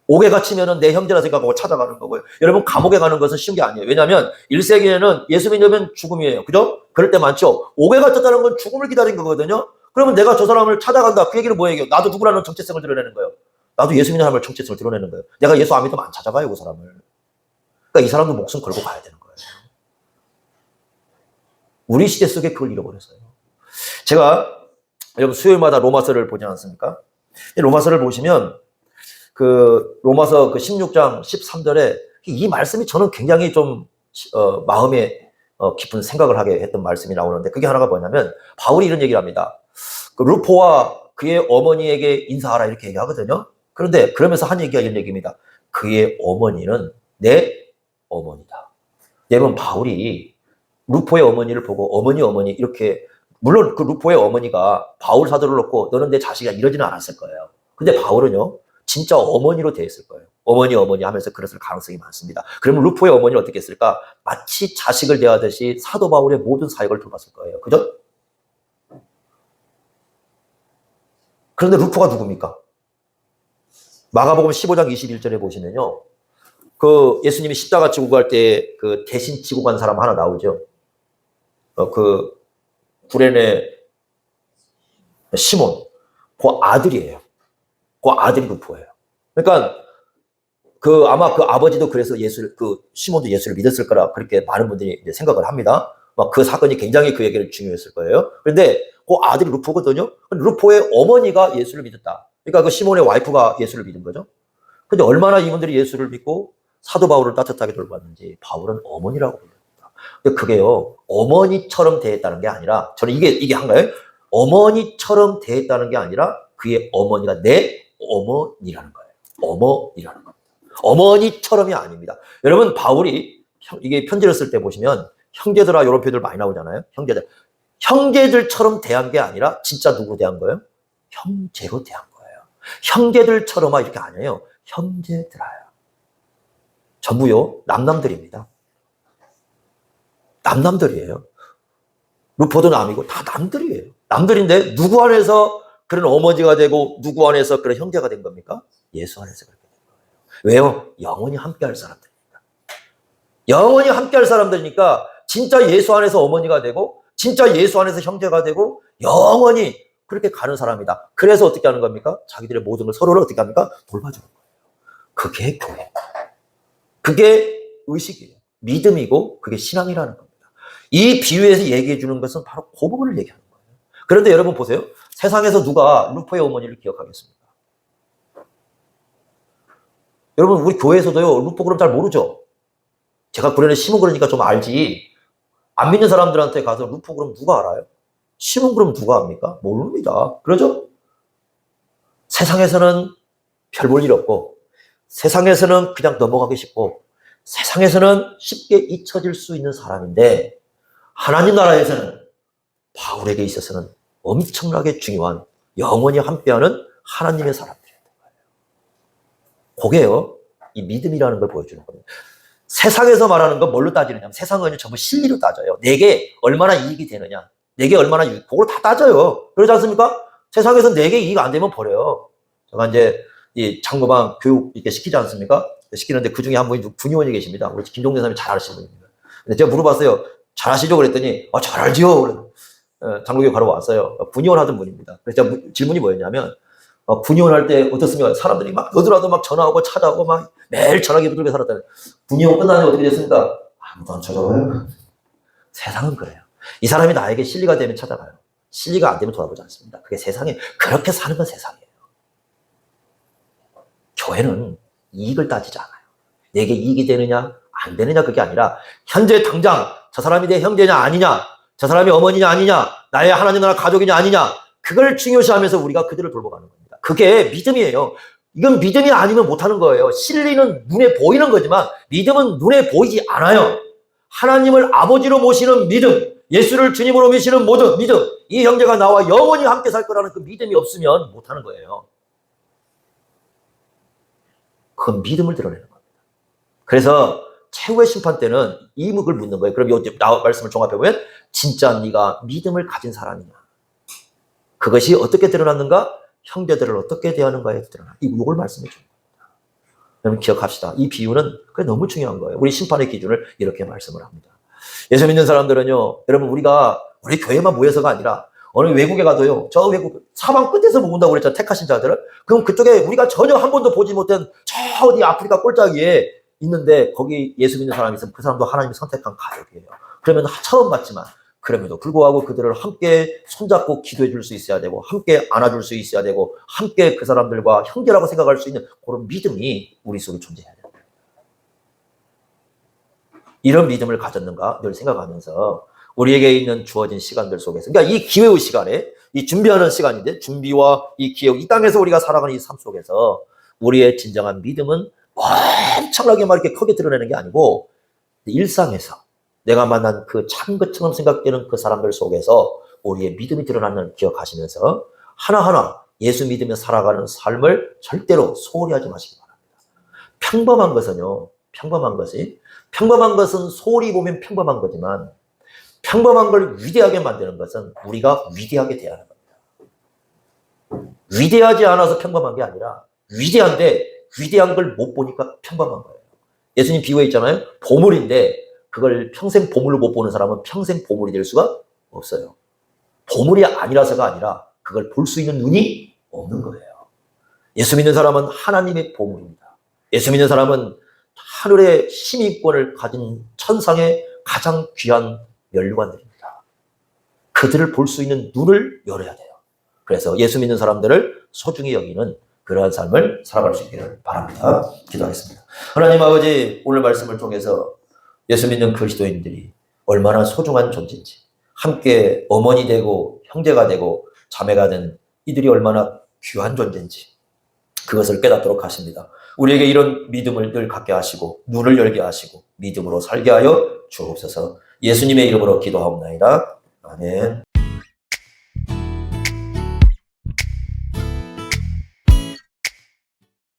옥에 갇히면은 내 형제라 생각하고 찾아가는 거고요. 여러분, 감옥에 가는 것은 쉬운 게 아니에요. 왜냐하면 1세기에는 예수 믿으면 죽음이에요. 그죠? 그럴 때 많죠. 옥에 갇혔다는 건 죽음을 기다린 거거든요. 그러면 내가 저 사람을 찾아간다. 그 얘기는 뭐예요? 나도 누구라는 정체성을 드러내는 거예요. 나도 예수 믿는 사람을 정체성을 드러내는 거예요. 내가 예수 안 믿으면 안 찾아가요, 그 사람을. 그러니까 이 사람도 목숨 걸고 가야 되는 거예요. 우리 시대 속에 그걸 잃어버렸어요. 제가 여러분 수요일마다 로마서를 보지 않습니까? 로마서를 보시면 그 로마서 그 16장 13절에 이 말씀이 저는 굉장히 좀 마음에 깊은 생각을 하게 했던 말씀이 나오는데, 그게 하나가 뭐냐면 바울이 이런 얘기를 합니다. 그 루포와 그의 어머니에게 인사하라 이렇게 얘기하거든요. 그런데 그러면서 한 얘기가 이런 얘기입니다. 그의 어머니는 내 어머니다. 여러분, 바울이 루포의 어머니를 보고 어머니 이렇게, 물론 그 루포의 어머니가 바울 사도를 놓고 너는 내 자식이야 이러지는 않았을 거예요. 근데 바울은요 진짜 어머니로 대했을 거예요. 어머니 하면서 그랬을 가능성이 많습니다. 그러면 루포의 어머니는 어떻게 했을까? 마치 자식을 대하듯이 사도 바울의 모든 사역을 돌봤을 거예요. 그죠? 그런데 루포가 누굽니까? 마가복음 15장 21절에 보시면요, 그 예수님이 십자가 지고 갈 때 그 대신 지고 간 사람 하나 나오죠. 그 구레네 시몬, 그 아들이에요. 그 아들이 루포예요. 그러니까 그 아마 그 아버지도 그래서 시몬도 예수를 믿었을 거라 그렇게 많은 분들이 이제 생각을 합니다. 막 그 사건이 굉장히 그에게는 중요했을 거예요. 그런데 그 아들이 루포거든요. 루포의 어머니가 예수를 믿었다. 그러니까 그 시몬의 와이프가 예수를 믿은 거죠. 근데 얼마나 이분들이 예수를 믿고 사도 바울을 따뜻하게 돌봤는지 바울은 어머니라고 불립니다. 근데 그게요, 어머니처럼 대했다는 게 아니라, 저는 이게 한가요? 어머니처럼 대했다는 게 아니라 그의 어머니가 내 어머니라는 거예요. 어머니라는 겁니다. 어머니처럼이 아닙니다. 여러분, 바울이 이게 편지를 쓸 때 보시면 형제들아 이런 표현들 많이 나오잖아요. 형제들처럼 대한 게 아니라 진짜 누구로 대한 거예요? 형제로 대한 거예요. 형제들처럼 이렇게 아니에요. 형제들아요. 전부요 남들입니다. 남들이에요. 루포도 남이고 다 남들이에요. 남들인데 누구 안에서 그런 어머니가 되고 누구 안에서 그런 형제가 된 겁니까? 예수 안에서 그렇게 된 거예요. 왜요? 영원히 함께할 사람들이니까. 영원히 함께할 사람들이니까 진짜 예수 안에서 어머니가 되고 진짜 예수 안에서 형제가 되고 영원히 그렇게 가는 사람이다. 그래서 어떻게 하는 겁니까? 자기들의 모든 걸 서로를 어떻게 합니까? 돌봐주는 거예요. 그게 교회. 그게 의식이에요. 믿음이고 그게 신앙이라는 겁니다. 이 비유에서 얘기해 주는 것은 바로 그 부분을 얘기하는 거예요. 그런데 여러분 보세요. 세상에서 누가 루포의 어머니를 기억하겠습니까? 여러분, 우리 교회에서도요 루포 그럼 잘 모르죠. 제가 구레네 시몬 그러니까 좀 알지. 안 믿는 사람들한테 가서 루포 그럼 누가 알아요? 시몬 그럼 누가 압니까? 모릅니다. 그러죠? 세상에서는 별 볼 일 없고, 세상에서는 그냥 넘어가기 쉽고, 세상에서는 쉽게 잊혀질 수 있는 사람인데, 하나님 나라에서는 바울에게 있어서는 엄청나게 중요한, 영원히 함께하는 하나님의 사람들이었던 거예요. 그게요, 이 믿음이라는 걸 보여주는 겁니다. 세상에서 말하는 건 뭘로 따지느냐? 세상은 전부 실리로 따져요. 내게 얼마나 이익이 되느냐? 내게 얼마나 그걸 다 따져요. 그러지 않습니까? 세상에서 내게 이익 안 되면 버려요. 제가 이제 이 장로방 교육 이렇게 시키지 않습니까? 시키는데 그 중에 한 분이 군의원이 계십니다. 우리 김종대 사람이 잘 아시는 분입니다. 근데 제가 물어봤어요. 잘 아시죠? 그랬더니 잘 알지요. 장로교 가러 왔어요. 군의원 하던 분입니다. 그래서 질문이 뭐였냐면 군의원 할 때 어떻습니까? 사람들이 막 너도라도 막 전화오고 찾아오고 막 매일 전화기 두들겨 살았다. 군의원 끝나면 어떻게 됐습니까? 아무도 안 찾아와요. 세상은 그래요. 이 사람이 나에게 실리가 되면 찾아가요. 실리가 안 되면 돌아보지 않습니다. 그게 세상에 그렇게 사는 건 세상이에요. 교회는 이익을 따지지 않아요. 내게 이익이 되느냐 안 되느냐 그게 아니라 현재 당장 저 사람이 내 형제냐 아니냐, 저 사람이 어머니냐 아니냐, 나의 하나님 나라 가족이냐 아니냐, 그걸 중요시하면서 우리가 그들을 돌보가는 겁니다. 그게 믿음이에요. 이건 믿음이 아니면 못하는 거예요. 진리는 눈에 보이는 거지만 믿음은 눈에 보이지 않아요. 하나님을 아버지로 모시는 믿음, 예수를 주님으로 모시는 모든 믿음, 이 형제가 나와 영원히 함께 살 거라는 그 믿음이 없으면 못하는 거예요. 그 믿음을 드러내는 겁니다. 그래서 최후의 심판 때는 이목을 묻는 거예요. 그럼 이 말씀을 종합해보면 진짜 네가 믿음을 가진 사람이냐. 그것이 어떻게 드러났는가? 형제들을 어떻게 대하는가에 드러나. 이걸 말씀해 줍니다. 여러분 기억합시다. 이 비유는 그게 너무 중요한 거예요. 우리 심판의 기준을 이렇게 말씀을 합니다. 예수 믿는 사람들은요, 여러분 우리 교회만 모여서가 아니라 어느 외국에 가도요, 저 외국 사방 끝에서 모은다고 그랬잖아요. 택하신 자들을. 그럼 그쪽에 우리가 전혀 한 번도 보지 못한 저 어디 아프리카 꼴짜기에 있는데 거기 예수 믿는 사람이 있으면 그 사람도 하나님이 선택한 가족이에요. 그러면 처음 봤지만 그럼에도 불구하고 그들을 함께 손잡고 기도해 줄 수 있어야 되고 함께 안아줄 수 있어야 되고 함께 그 사람들과 형제라고 생각할 수 있는 그런 믿음이 우리 속에 존재해야 돼요. 이런 믿음을 가졌는가 늘 생각하면서 우리에게 있는 주어진 시간들 속에서, 그러니까 이 기회의 시간에, 이 준비하는 시간인데 준비와 이 기회, 이 땅에서 우리가 살아가는 이 삶 속에서 우리의 진정한 믿음은 엄청나게 막 이렇게 크게 드러내는 게 아니고 일상에서 내가 만난 그 참 것처럼 생각되는 그 사람들 속에서 우리의 믿음이 드러나는 기억하시면서 하나하나 예수 믿으며 살아가는 삶을 절대로 소홀히 하지 마시기 바랍니다. 평범한 것은 소홀히 보면 평범한 거지만 평범한 걸 위대하게 만드는 것은 우리가 위대하게 대하는 겁니다. 위대하지 않아서 평범한 게 아니라 위대한데 위대한 걸 못 보니까 평범한 거예요. 예수님 비유에 있잖아요. 보물인데 그걸 평생 보물로 못 보는 사람은 평생 보물이 될 수가 없어요. 보물이 아니라서가 아니라 그걸 볼 수 있는 눈이 없는 거예요. 예수 믿는 사람은 하나님의 보물입니다. 예수 믿는 사람은 하늘의 시민권을 가진 천상의 가장 귀한 면류관들입니다. 그들을 볼 수 있는 눈을 열어야 돼요. 그래서 예수 믿는 사람들을 소중히 여기는 그러한 삶을 살아갈 수 있기를 바랍니다. 기도하겠습니다. 하나님 아버지, 오늘 말씀을 통해서 예수 믿는 그리스도인들이 얼마나 소중한 존재인지, 함께 어머니 되고 형제가 되고 자매가 된 이들이 얼마나 귀한 존재인지 그것을 깨닫도록 하십니다. 우리에게 이런 믿음을 늘 갖게 하시고 눈을 열게 하시고 믿음으로 살게 하여 주옵소서. 예수님의 이름으로 기도하옵나이다. 아멘.